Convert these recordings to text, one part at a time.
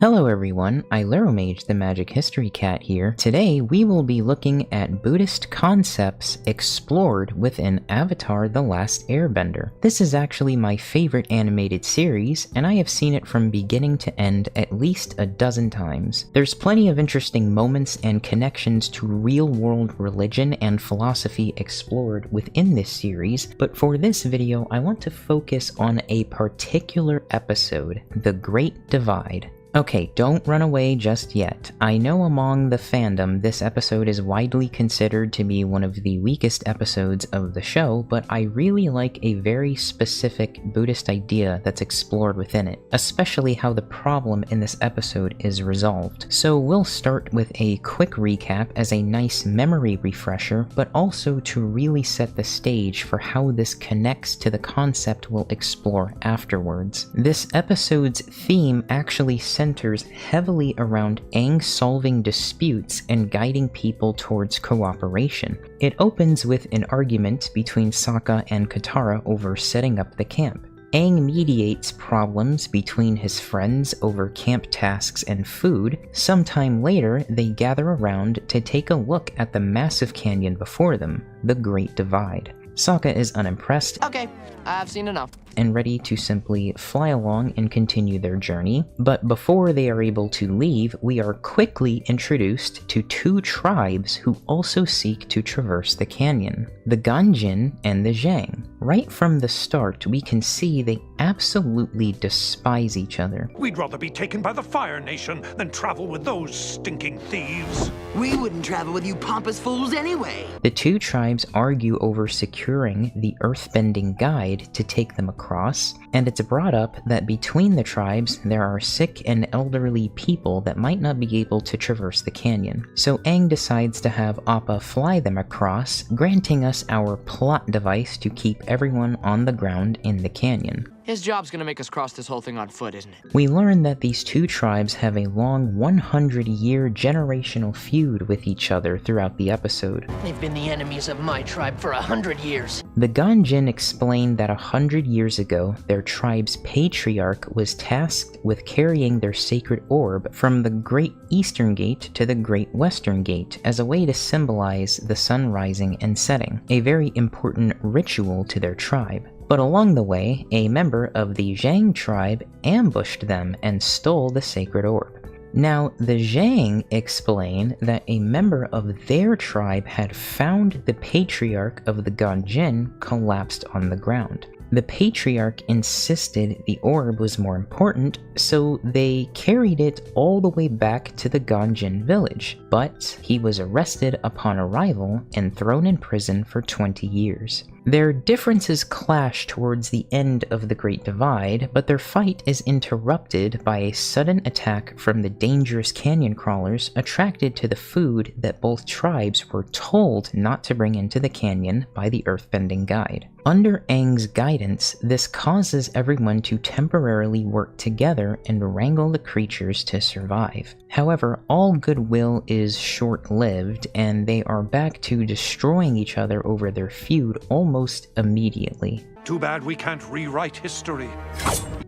Hello everyone, Ailuromage the Magic History Cat here. Today we will be looking at Buddhist concepts explored within Avatar: The Last Airbender. This is actually my favorite animated series, and I have seen it from beginning to end at least a dozen times. There's plenty of interesting moments and connections to real-world religion and philosophy explored within this series, but for this video I want to focus on a particular episode, The Great Divide. Okay, don't run away just yet. I know among the fandom this episode is widely considered to be one of the weakest episodes of the show, but I really like a very specific Buddhist idea that's explored within it, especially how the problem in this episode is resolved. So we'll start with a quick recap as a nice memory refresher, but also to really set the stage for how this connects to the concept we'll explore afterwards. This episode's theme actually centers heavily around Aang solving disputes and guiding people towards cooperation. It opens with an argument between Sokka and Katara over setting up the camp. Aang mediates problems between his friends over camp tasks and food. Sometime later, they gather around to take a look at the massive canyon before them, the Great Divide. Sokka is unimpressed. Okay, I've seen enough. And ready to simply fly along and continue their journey. But before they are able to leave, we are quickly introduced to two tribes who also seek to traverse the canyon, the Ganjin and the Zhang. Right from the start, we can see they absolutely despise each other. We'd rather be taken by the Fire Nation than travel with those stinking thieves. We wouldn't travel with you pompous fools anyway. The two tribes argue over securing the earthbending guide to take them across, and it's brought up that between the tribes there are sick and elderly people that might not be able to traverse the canyon. So Aang decides to have Appa fly them across, granting us our plot device to keep everyone on the ground in the canyon. His job's gonna make us cross this whole thing on foot, isn't it? We learn that these two tribes have a long 100-year generational feud with each other throughout the episode. They've been the enemies of my tribe for 100 years. The Ganjin explained that 100 years ago, their tribe's patriarch was tasked with carrying their sacred orb from the Great Eastern Gate to the Great Western Gate as a way to symbolize the sun rising and setting, a very important ritual to their tribe. But along the way, a member of the Zhang tribe ambushed them and stole the sacred orb. Now, the Zhang explain that a member of their tribe had found the patriarch of the Ganjin collapsed on the ground. The patriarch insisted the orb was more important, so they carried it all the way back to the Ganjin village, but he was arrested upon arrival and thrown in prison for 20 years. Their differences clash towards the end of the Great Divide, but their fight is interrupted by a sudden attack from the dangerous canyon crawlers attracted to the food that both tribes were told not to bring into the canyon by the earthbending guide. Under Aang's guidance, this causes everyone to temporarily work together and wrangle the creatures to survive. However, all goodwill is short-lived, and they are back to destroying each other over their feud almost immediately. Too bad we can't rewrite history.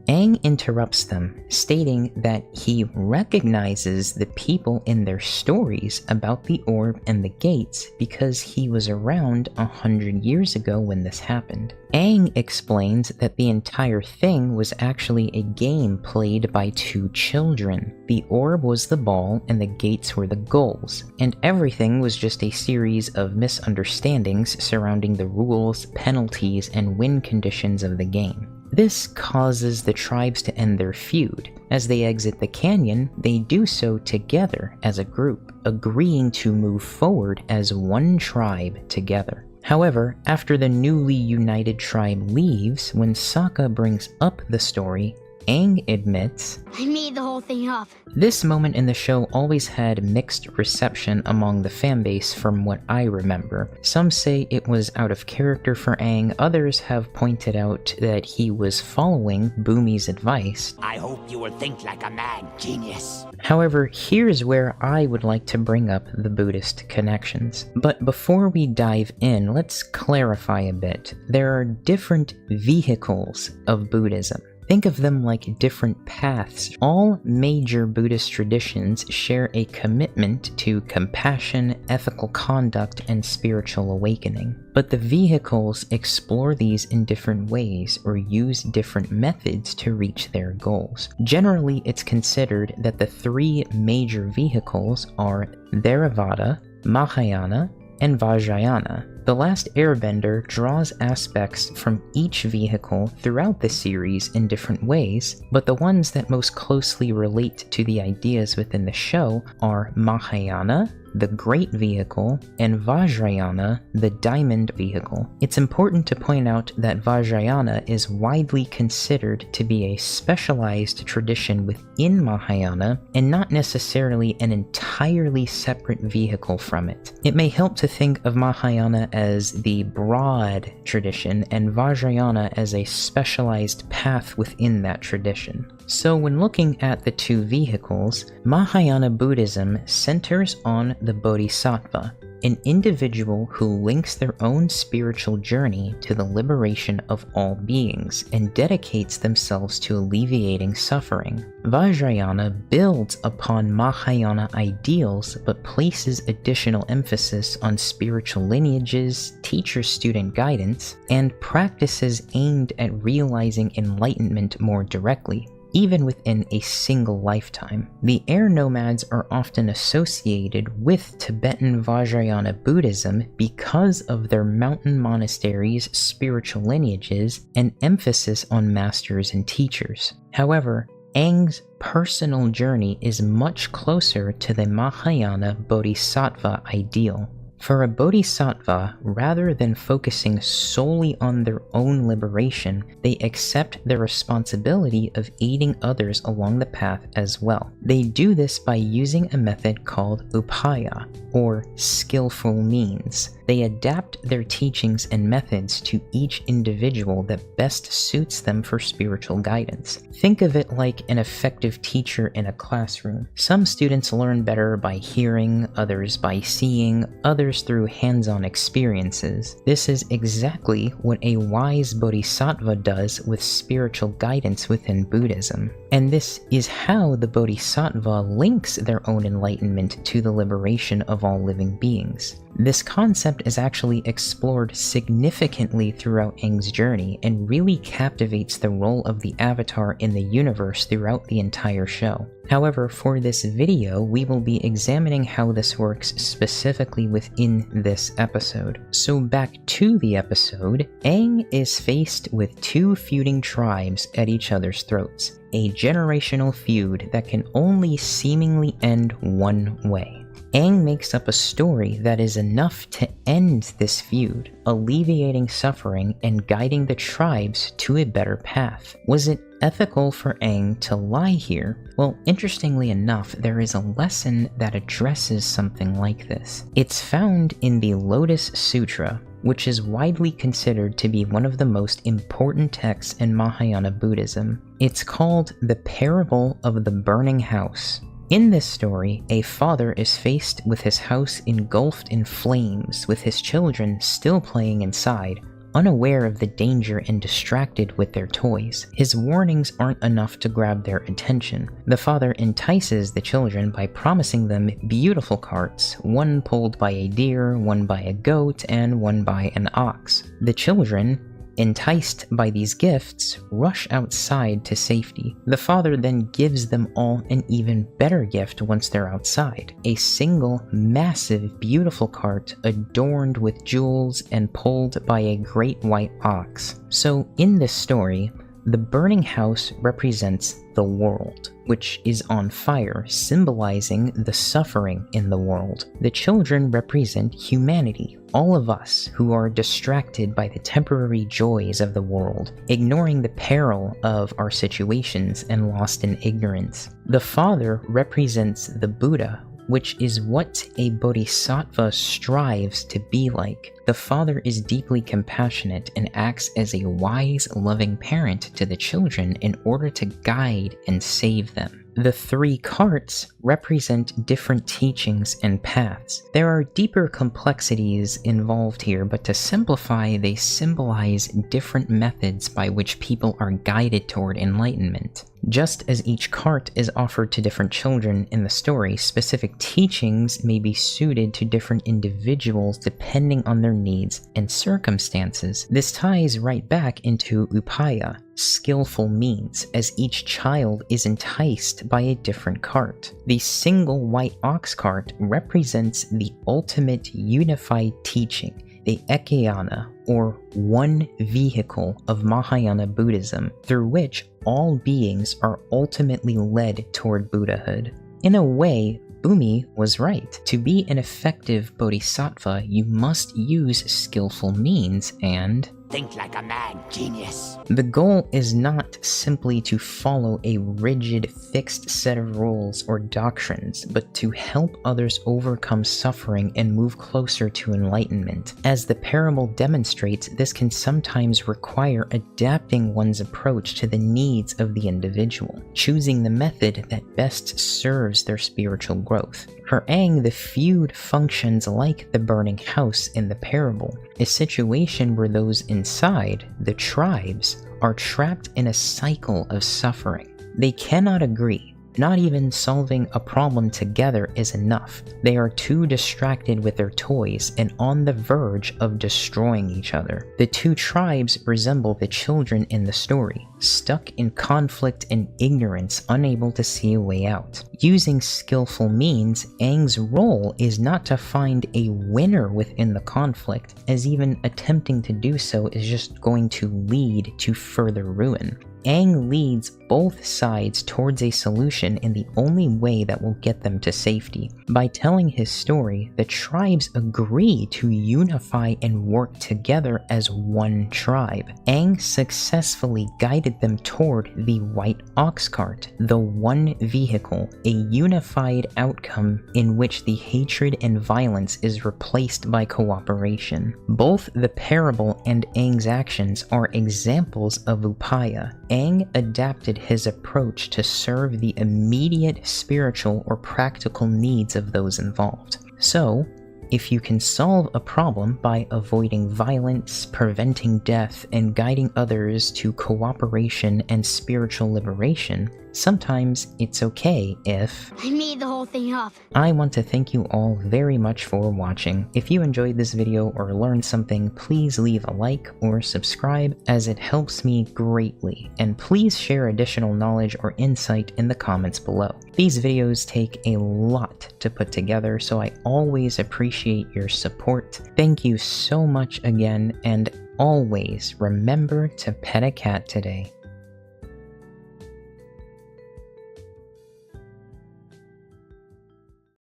Aang interrupts them, stating that he recognizes the people in their stories about the orb and the gates because he was around 100 years ago when this happened. Aang explains that the entire thing was actually a game played by two children. The orb was the ball and the gates were the goals, and everything was just a series of misunderstandings surrounding the rules, penalties, and win conditions of the game. This causes the tribes to end their feud. As they exit the canyon, they do so together as a group, agreeing to move forward as one tribe together. However, after the newly united tribe leaves, when Sokka brings up the story, Aang admits, I made the whole thing up. This moment in the show always had mixed reception among the fanbase from what I remember. Some say it was out of character for Aang, others have pointed out that he was following Bumi's advice. I hope you will think like a mad genius. However, here's where I would like to bring up the Buddhist connections. But before we dive in, let's clarify a bit. There are different vehicles of Buddhism. Think of them like different paths. All major Buddhist traditions share a commitment to compassion, ethical conduct, and spiritual awakening. But the vehicles explore these in different ways or use different methods to reach their goals. Generally, it's considered that the three major vehicles are Theravada, Mahayana, and Vajrayana. The Last Airbender draws aspects from each vehicle throughout the series in different ways, but the ones that most closely relate to the ideas within the show are Mahayana, the Great Vehicle, and Vajrayana, the Diamond Vehicle. It's important to point out that Vajrayana is widely considered to be a specialized tradition within Mahayana and not necessarily an entirely separate vehicle from it. It may help to think of Mahayana as the broad tradition and Vajrayana as a specialized path within that tradition. So when looking at the two vehicles, Mahayana Buddhism centers on the Bodhisattva, an individual who links their own spiritual journey to the liberation of all beings and dedicates themselves to alleviating suffering. Vajrayana builds upon Mahayana ideals but places additional emphasis on spiritual lineages, teacher-student guidance, and practices aimed at realizing enlightenment more directly, even within a single lifetime. The air nomads are often associated with Tibetan Vajrayana Buddhism because of their mountain monasteries, spiritual lineages, and emphasis on masters and teachers. However, Aang's personal journey is much closer to the Mahayana Bodhisattva ideal. For a Bodhisattva, rather than focusing solely on their own liberation, they accept the responsibility of aiding others along the path as well. They do this by using a method called upaya, or skillful means. They adapt their teachings and methods to each individual that best suits them for spiritual guidance. Think of it like an effective teacher in a classroom. Some students learn better by hearing, others by seeing, others through hands-on experiences. This is exactly what a wise bodhisattva does with spiritual guidance within Buddhism. And this is how the bodhisattva links their own enlightenment to the liberation of all living beings. This concept is actually explored significantly throughout Aang's journey and really captivates the role of the Avatar in the universe throughout the entire show. However, for this video, we will be examining how this works specifically within this episode. So back to the episode, Aang is faced with two feuding tribes at each other's throats, a generational feud that can only seemingly end one way. Aang makes up a story that is enough to end this feud, alleviating suffering and guiding the tribes to a better path. Was it ethical for Aang to lie here? Well, interestingly enough, there is a lesson that addresses something like this. It's found in the Lotus Sutra, which is widely considered to be one of the most important texts in Mahayana Buddhism. It's called the Parable of the Burning House. In this story, a father is faced with his house engulfed in flames, with his children still playing inside, unaware of the danger and distracted with their toys. His warnings aren't enough to grab their attention. The father entices the children by promising them beautiful carts, one pulled by a deer, one by a goat, and one by an ox. The children, enticed by these gifts, rush outside to safety. The father then gives them all an even better gift once they're outside, a single, massive, beautiful cart adorned with jewels and pulled by a great white ox. So in this story, the burning house represents the world, which is on fire, symbolizing the suffering in the world. The children represent humanity, all of us who are distracted by the temporary joys of the world, ignoring the peril of our situations and lost in ignorance. The father represents the Buddha, which is what a bodhisattva strives to be like. The father is deeply compassionate and acts as a wise, loving parent to the children in order to guide and save them. The 3 carts represent different teachings and paths. There are deeper complexities involved here, but to simplify, they symbolize different methods by which people are guided toward enlightenment. Just as each cart is offered to different children in the story, specific teachings may be suited to different individuals depending on their needs and circumstances. This ties right back into upaya, skillful means, as each child is enticed by a different cart. The single white ox cart represents the ultimate unified teaching, the Ekayana, or one vehicle of Mahayana Buddhism, through which all beings are ultimately led toward Buddhahood. In a way, Bumi was right. To be an effective Bodhisattva, you must use skillful means and think like a mad genius. The goal is not simply to follow a rigid, fixed set of rules or doctrines, but to help others overcome suffering and move closer to enlightenment. As the parable demonstrates, this can sometimes require adapting one's approach to the needs of the individual, choosing the method that best serves their spiritual growth. For Aang, the feud functions like the burning house in the parable, a situation where those inside, the tribes, are trapped in a cycle of suffering. They cannot agree. Not even solving a problem together is enough. They are too distracted with their toys and on the verge of destroying each other. The 2 tribes resemble the children in the story, stuck in conflict and ignorance, unable to see a way out. Using skillful means, Aang's role is not to find a winner within the conflict, as even attempting to do so is just going to lead to further ruin. Aang leads both sides towards a solution in the only way that will get them to safety. By telling his story, the tribes agree to unify and work together as one tribe. Aang successfully guided them toward the white ox cart, the one vehicle, a unified outcome in which the hatred and violence is replaced by cooperation. Both the parable and Aang's actions are examples of upaya. Aang adapted his approach to serve the immediate spiritual or practical needs of those involved. So, if you can solve a problem by avoiding violence, preventing death, and guiding others to cooperation and spiritual liberation, sometimes it's okay if... I made the whole thing up. I want to thank you all very much for watching. If you enjoyed this video or learned something, please leave a like or subscribe, as it helps me greatly, and please share additional knowledge or insight in the comments below. These videos take a lot to put together, so I always appreciate your support. Thank you so much again, and always remember to pet a cat today.